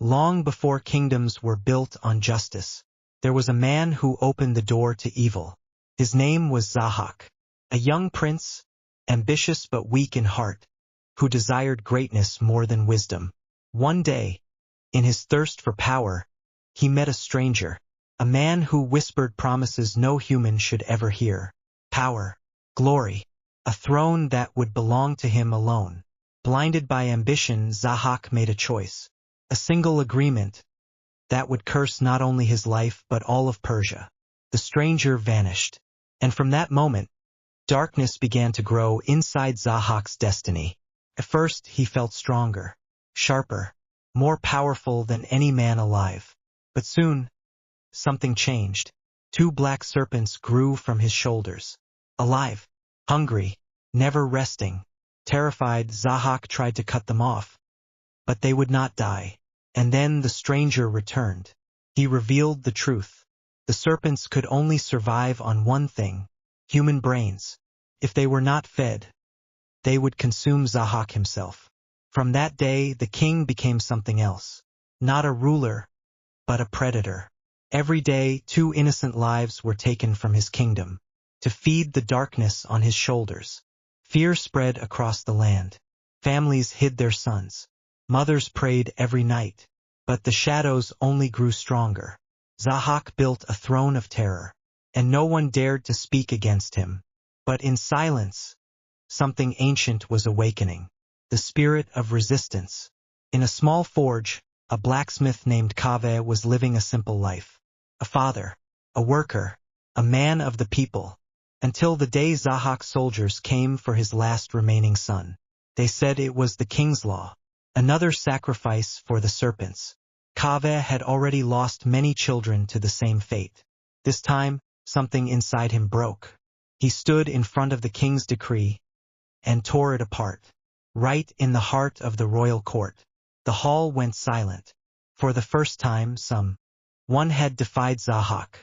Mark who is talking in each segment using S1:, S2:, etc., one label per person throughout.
S1: Long before kingdoms were built on justice, there was a man who opened the door to evil. His name was Zahhak, a young prince, ambitious but weak in heart, who desired greatness more than wisdom. One day, in his thirst for power, he met a stranger, a man who whispered promises no human should ever hear. Power, glory, a throne that would belong to him alone. Blinded by ambition, Zahhak made a choice. A single agreement that would curse not only his life but all of Persia. The stranger vanished, and from that moment, darkness began to grow inside Zahhak's destiny. At first he felt stronger, sharper, more powerful than any man alive. But soon, something changed. 2 black serpents grew from his shoulders. Alive, hungry, never resting. Terrified, Zahhak tried to cut them off, but they would not die. And then the stranger returned. He revealed the truth. The serpents could only survive on one thing: human brains. If they were not fed, they would consume Zahhak himself. From that day, the king became something else. Not a ruler, but a predator. Every day, 2 innocent lives were taken from his kingdom, to feed the darkness on his shoulders. Fear spread across the land. Families hid their sons. Mothers prayed every night. But the shadows only grew stronger. Zahhak built a throne of terror, and no one dared to speak against him. But in silence, something ancient was awakening. The spirit of resistance. In a small forge, a blacksmith named Kaveh was living a simple life. A father, a worker, a man of the people. Until the day Zahhak's soldiers came for his last remaining son. They said it was the king's law. Another sacrifice for the serpents. Kaveh had already lost many children to the same fate. This time, something inside him broke. He stood in front of the king's decree and tore it apart. Right in the heart of the royal court, the hall went silent. For the first time, someone had defied Zahhak.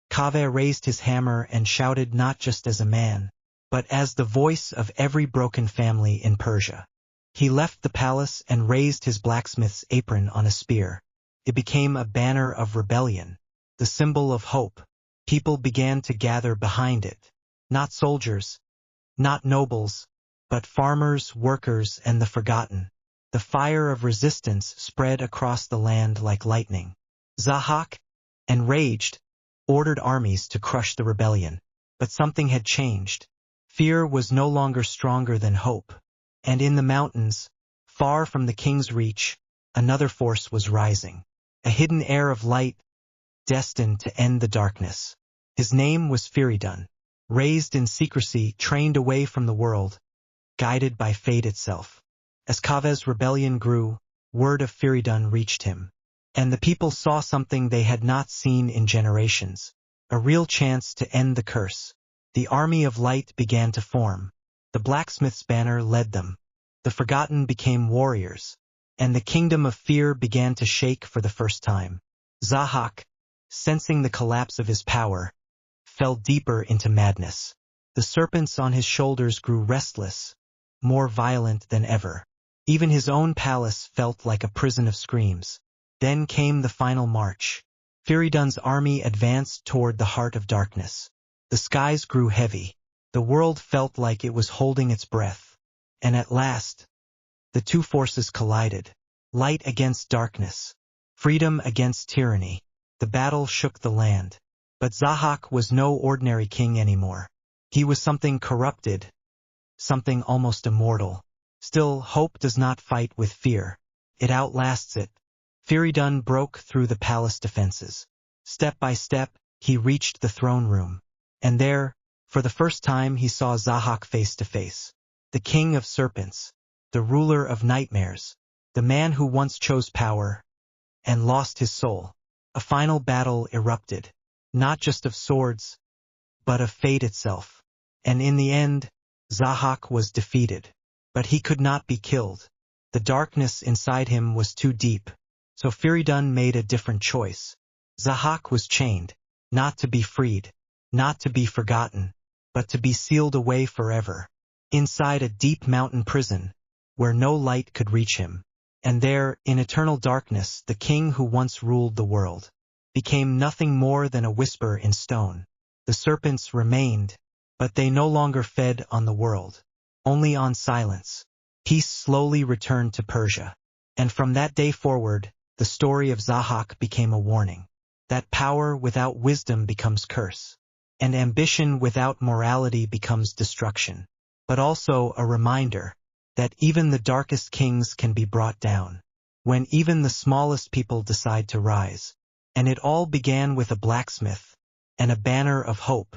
S1: Kaveh raised his hammer and shouted, not just as a man, but as the voice of every broken family in Persia. He left the palace and raised his blacksmith's apron on a spear. It became a banner of rebellion, the symbol of hope. People began to gather behind it. Not soldiers, not nobles, but farmers, workers, and the forgotten. The fire of resistance spread across the land like lightning. Zahhak, enraged, ordered armies to crush the rebellion. But something had changed. Fear was no longer stronger than hope. And in the mountains, far from the king's reach, another force was rising. A hidden heir of light, destined to end the darkness. His name was Feridun. Raised in secrecy, trained away from the world, guided by fate itself. As Kaveh's rebellion grew, word of Feridun reached him. And the people saw something they had not seen in generations. A real chance to end the curse. The army of light began to form. The blacksmith's banner led them. The forgotten became warriors. And the kingdom of fear began to shake for the first time. Zahhak, sensing the collapse of his power, fell deeper into madness. The serpents on his shoulders grew restless, more violent than ever. Even his own palace felt like a prison of screams. Then came the final march. Feridun's army advanced toward the heart of darkness. The skies grew heavy. The world felt like it was holding its breath. And at last, the 2 forces collided. Light against darkness. Freedom against tyranny. The battle shook the land. But Zahhak was no ordinary king anymore. He was something corrupted, something almost immortal. Still, hope does not fight with fear. It outlasts it. Feridun broke through the palace defenses. Step by step, he reached the throne room. And there, for the first time, he saw Zahhak face to face. The king of serpents, the ruler of nightmares, the man who once chose power and lost his soul. A final battle erupted, not just of swords, but of fate itself. And in the end, Zahhak was defeated. But he could not be killed. The darkness inside him was too deep. So Feridun made a different choice. Zahhak was chained, not to be freed, not to be forgotten, but to be sealed away forever, inside a deep mountain prison, where no light could reach him. And there, in eternal darkness, the king who once ruled the world became nothing more than a whisper in stone. The serpents remained, but they no longer fed on the world, only on silence. Peace slowly returned to Persia. And from that day forward, the story of Zahhak became a warning that power without wisdom becomes curse, and ambition without morality becomes destruction, but also a reminder that even the darkest kings can be brought down, when even the smallest people decide to rise. And it all began with a blacksmith and a banner of hope.